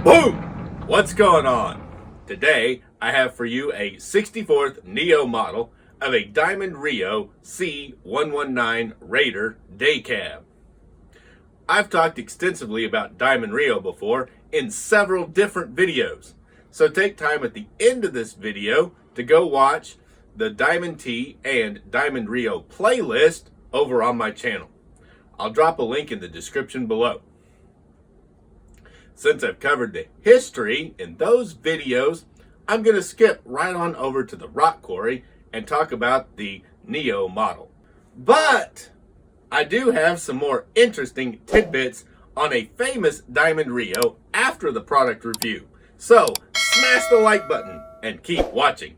Boom! What's going on? Today, I have for you a 64th Neo model of a Diamond Reo C119 Raider day cab. I've talked extensively about Diamond Reo before in several different videos, so take time at the end of this video to go watch the Diamond T and Diamond Reo playlist over on my channel. I'll drop a link in the description below. Since I've covered the history in those videos, I'm going to skip right on over to the rock quarry and talk about the Neo model. But I do have some more interesting tidbits on a famous Diamond Reo after the product review. So smash the like button and keep watching.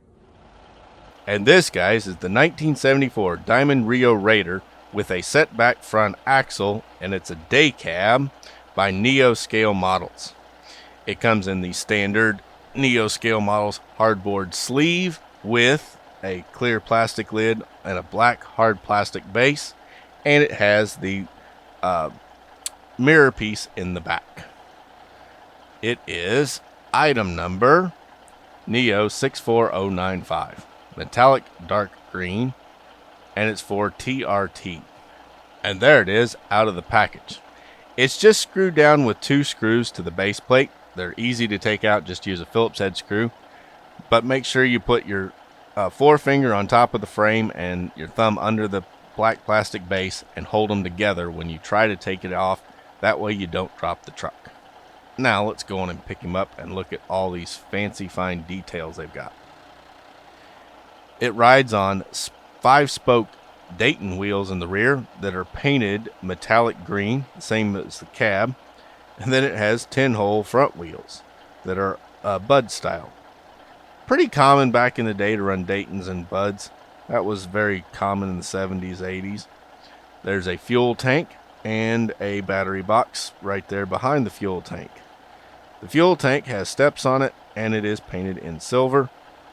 And this, guys, is the 1974 Diamond Reo Raider with a setback front axle, and it's a day cab by Neo Scale Models. It comes in the standard Neo Scale Models hardboard sleeve with a clear plastic lid and a black hard plastic base, and it has the mirror piece in the back. It is item number Neo 64095, metallic dark green, and it's for TRT. And there it is out of the package. It's just screwed down with 2 screws to the base plate. They're easy to take out, just use a Phillips head screw. But make sure you put your forefinger on top of the frame and your thumb under the black plastic base and hold them together when you try to take it off. That way you don't drop the truck. Now let's go on and pick him up and look at all these fancy fine details they've got. It rides on 5-spoke Dayton wheels in the rear that are painted metallic green, same as the cab, and then it has 10-hole front wheels that are Bud style. Pretty common back in the day to run Daytons and Buds. That was very common in the 70s, 80s. There's a fuel tank and a battery box right there behind the fuel tank. The fuel tank has steps on it, and it is painted in silver.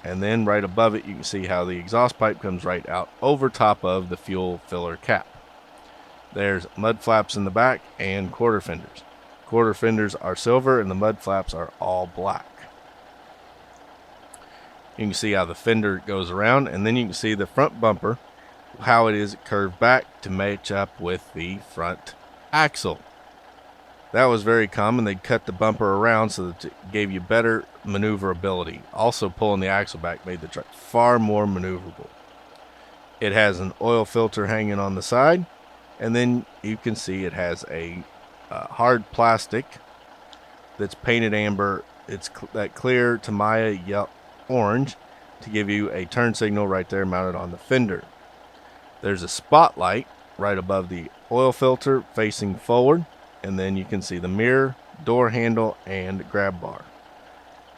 And then right above it, you can see how the exhaust pipe comes right out over top of the fuel filler cap. There's mud flaps in the back and quarter fenders. Quarter fenders are silver and the mud flaps are all black. You can see how the fender goes around, and then you can see the front bumper, how it is curved back to match up with the front axle. That was very common. They'd cut the bumper around so that it gave you better maneuverability. Also, pulling the axle back made the truck far more maneuverable. It has an oil filter hanging on the side, and then you can see it has a hard plastic that's painted amber. It's that clear Tamiya yellow orange to give you a turn signal right there mounted on the fender. There's a spotlight right above the oil filter facing forward. And then you can see the mirror, door handle, and grab bar.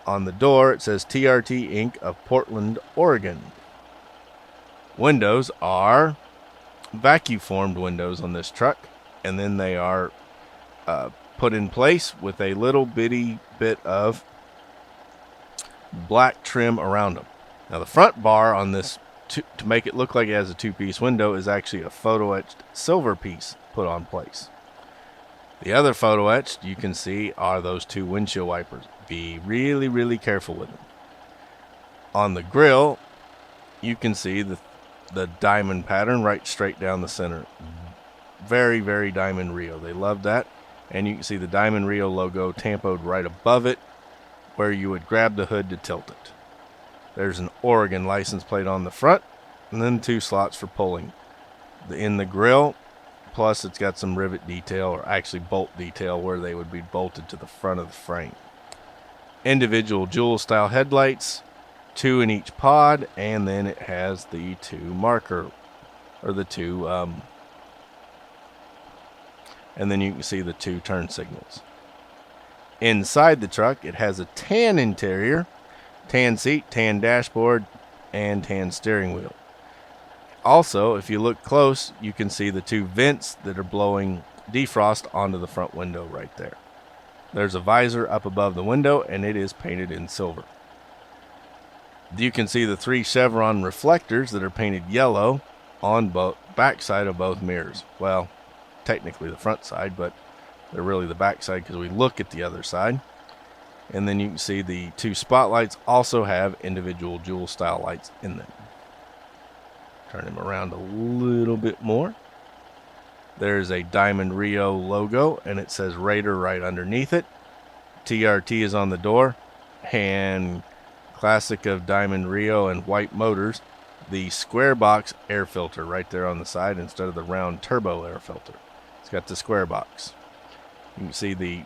On the door, it says TRT Inc. of Portland, Oregon. Windows are vacuum formed windows on this truck, and then they are put in place with a little bitty bit of black trim around them. Now the front bar on this, to make it look like it has a 2-piece window, is actually a photo etched silver piece put on place. The other photo etched you can see are those 2 windshield wipers. Be really, really careful with them. On the grill, you can see the diamond pattern right straight down the center. Very, very Diamond Reo. They love that. And you can see the Diamond Reo logo tampoed right above it where you would grab the hood to tilt it. There's an Oregon license plate on the front, and then 2 slots for pulling. In the grill, plus it's got some rivet detail, or actually bolt detail, where they would be bolted to the front of the frame. Individual jewel style headlights, 2 in each pod, and then it has the 2 marker, or the 2, and then you can see the 2 turn signals. Inside the truck, it has a tan interior, tan seat, tan dashboard, and tan steering wheel. Also, if you look close, you can see the 2 vents that are blowing defrost onto the front window right there. There's a visor up above the window, and it is painted in silver. You can see the 3 chevron reflectors that are painted yellow on both back side of both mirrors. Well, technically the front side, but they're really the back side because we look at the other side. And then you can see the two spotlights also have individual jewel style lights in them. Turn him around a little bit more. There's a Diamond Reo logo, and it says Raider right underneath it. TRT is on the door, and classic of Diamond Reo and white motors, the square box air filter right there on the side instead of the round turbo air filter. It's got the square box. You can see the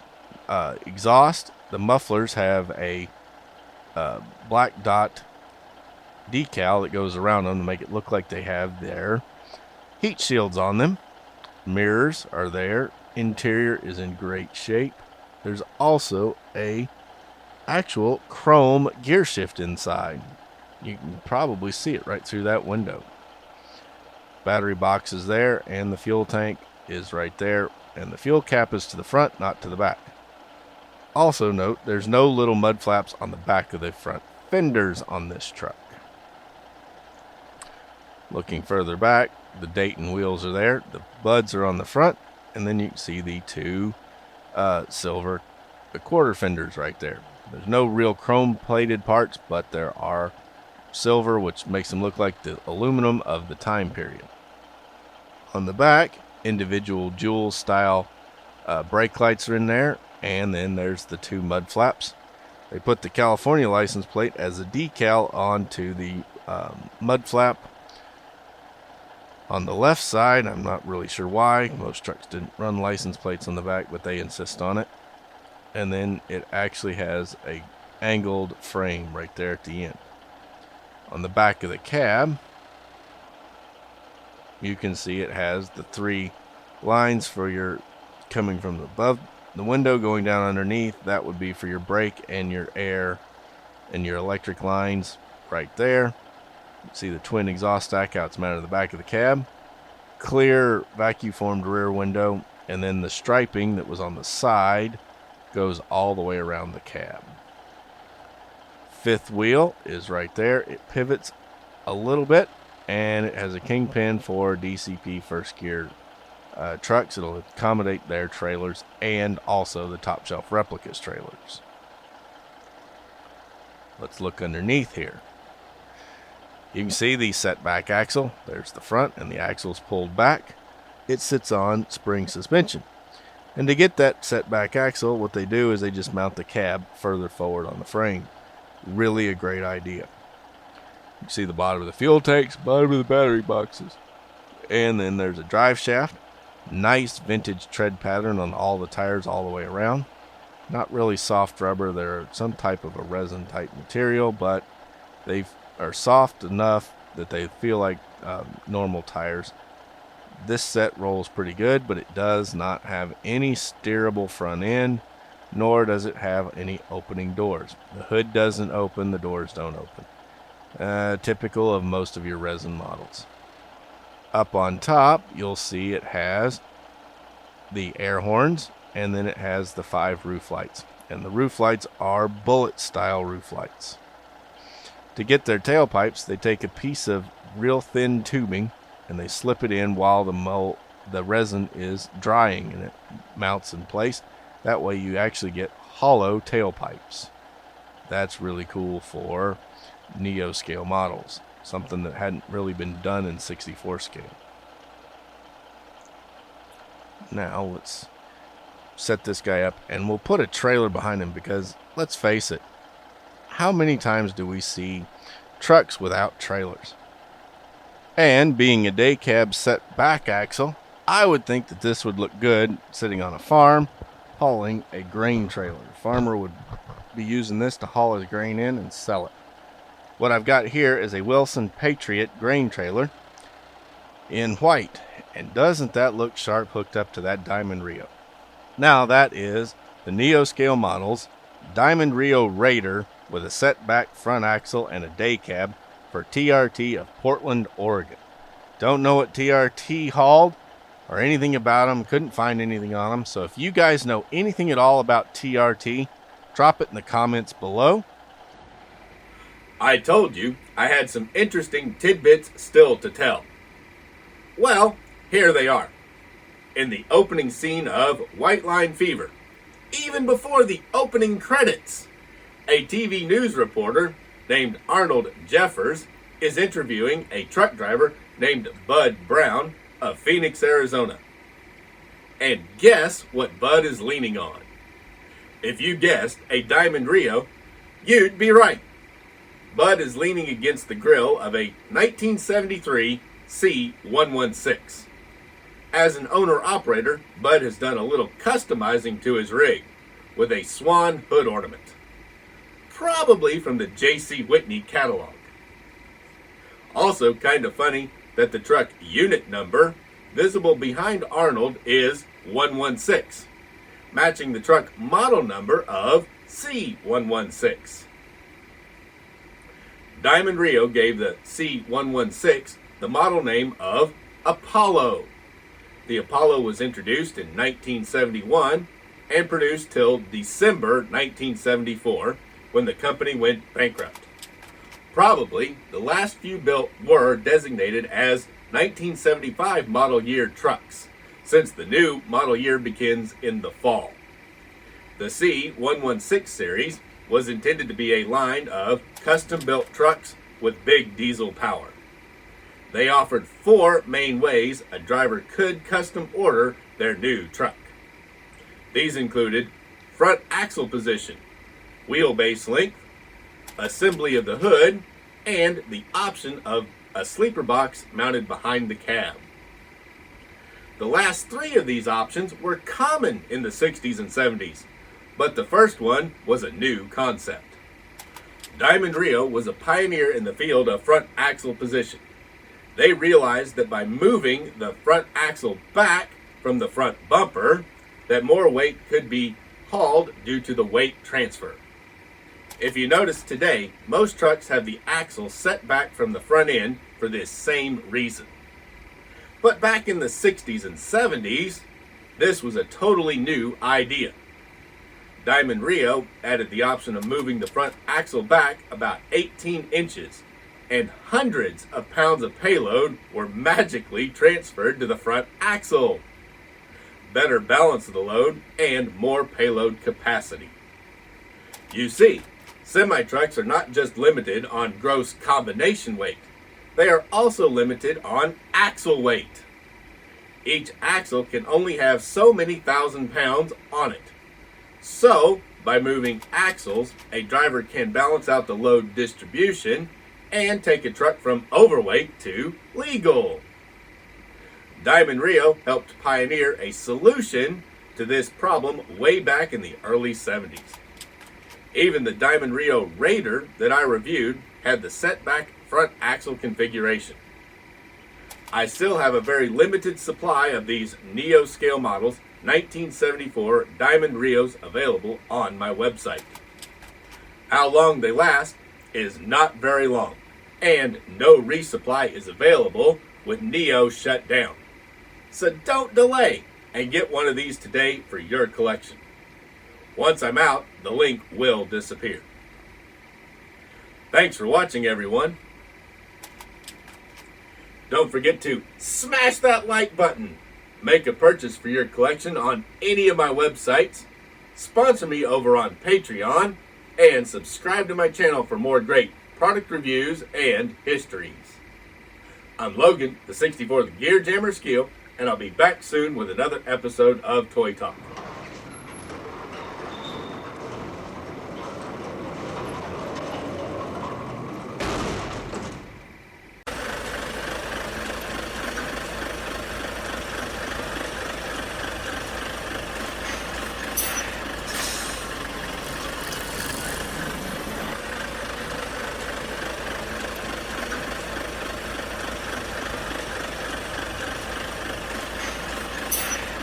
exhaust. The mufflers have a black dot decal that goes around them to make it look like they have their heat shields on them. Mirrors are there. Interior is in great shape. There's also a actual chrome gear shift inside. You can probably see it right through that window. Battery box is there, and the fuel tank is right there, and the fuel cap is to the front, not to the back. Also note, there's no little mud flaps on the back of the front fenders on this truck. Looking further back, the Dayton wheels are there, the buds are on the front, and then you can see the two silver quarter fenders right there. There's no real chrome plated parts, but there are silver, which makes them look like the aluminum of the time period. On the back, individual jewel style brake lights are in there, and then there's the two mud flaps. They put the California license plate as a decal onto the mud flap. On the left side, I'm not really sure why. Most trucks didn't run license plates on the back, but they insist on it. And then it actually has a angled frame right there at the end. On the back of the cab, you can see it has the three lines for your coming from above the window going down underneath. That would be for your brake and your air and your electric lines right there. You see the twin exhaust stack outs mounted to the back of the cab. Clear vacuum formed rear window, and then the striping that was on the side goes all the way around the cab. Fifth wheel is right there. It pivots a little bit, and it has a kingpin for DCP first gear trucks. It'll accommodate their trailers and also the top shelf replicas trailers. Let's look underneath here. You can see the setback axle. There's the front, and the axle is pulled back. It sits on spring suspension. And to get that setback axle, what they do is they just mount the cab further forward on the frame. Really a great idea. You can see the bottom of the fuel tanks, bottom of the battery boxes. And then there's a drive shaft. Nice vintage tread pattern on all the tires all the way around. Not really soft rubber. They're some type of a resin type material, but they are soft enough that they feel like normal tires. This set rolls pretty good, but it does not have any steerable front end, nor does it have any opening doors. The hood doesn't open, the doors don't open. Typical of most of your resin models. Up on top, you'll see it has the air horns, and then it has the 5 roof lights. And the roof lights are bullet style roof lights. To get their tailpipes, they take a piece of real thin tubing and they slip it in while the resin is drying, and it mounts in place. That way you actually get hollow tailpipes. That's really cool for Neo scale models. Something that hadn't really been done in 64 scale. Now let's set this guy up, and we'll put a trailer behind him because, let's face it, how many times do we see trucks without trailers? And being a day cab set back axle, I would think that this would look good sitting on a farm hauling a grain trailer. The farmer would be using this to haul his grain in and sell it. What I've got here is a Wilson Patriot grain trailer in white. And doesn't that look sharp hooked up to that Diamond Reo? Now that is the Neo scale models Diamond Reo Raider with a setback front axle and a day cab for TRT of Portland, Oregon. Don't know what TRT hauled or anything about them. Couldn't find anything on them. So if you guys know anything at all about TRT, drop it in the comments below. I told you I had some interesting tidbits still to tell. Well, here they are. In the opening scene of White Line Fever, even before the opening credits, A TV news reporter named Arnold Jeffers is interviewing a truck driver named Bud Brown of Phoenix, Arizona. And guess what Bud is leaning on? If you guessed a Diamond Reo, you'd be right. Bud is leaning against the grill of a 1973 C116. As an owner-operator, Bud has done a little customizing to his rig with a swan hood ornament, probably from the J.C. Whitney catalog. Also kind of funny that the truck unit number visible behind Arnold is 116, matching the truck model number of C116. Diamond Reo gave the C116 the model name of Apollo. The Apollo was introduced in 1971 and produced till December 1974 when the company went bankrupt. Probably the last few built were designated as 1975 model year trucks, since the new model year begins in the fall. The C116 series was intended to be a line of custom-built trucks with big diesel power. They offered 4 main ways a driver could custom order their new truck. These included front axle position, wheelbase length, assembly of the hood, and the option of a sleeper box mounted behind the cab. The last 3 of these options were common in the 60s and 70s, but the first one was a new concept. Diamond Reo was a pioneer in the field of front axle position. They realized that by moving the front axle back from the front bumper, that more weight could be hauled due to the weight transfer. If you notice today, most trucks have the axle set back from the front end for this same reason. But back in the 60s and 70s, this was a totally new idea. Diamond Reo added the option of moving the front axle back about 18 inches, and hundreds of pounds of payload were magically transferred to the front axle. Better balance of the load and more payload capacity. You see, semi-trucks are not just limited on gross combination weight, they are also limited on axle weight. Each axle can only have so many thousand pounds on it. So, by moving axles, a driver can balance out the load distribution and take a truck from overweight to legal. Diamond Reo helped pioneer a solution to this problem way back in the early 70s. Even the Diamond Reo Raider that I reviewed had the Setback front axle configuration. I still have a very limited supply of these Neo scale models 1974 Diamond Reos available on my website. How long they last is not very long, and no resupply is available with Neo shut down. So don't delay and get one of these today for your collection. Once I'm out, the link will disappear. Thanks for watching, everyone. Don't forget to smash that like button, make a purchase for your collection on any of my websites, sponsor me over on Patreon, and subscribe to my channel for more great product reviews and histories. I'm Logan, the 64th Gear Jammer Skeele, and I'll be back soon with another episode of Toy Talk.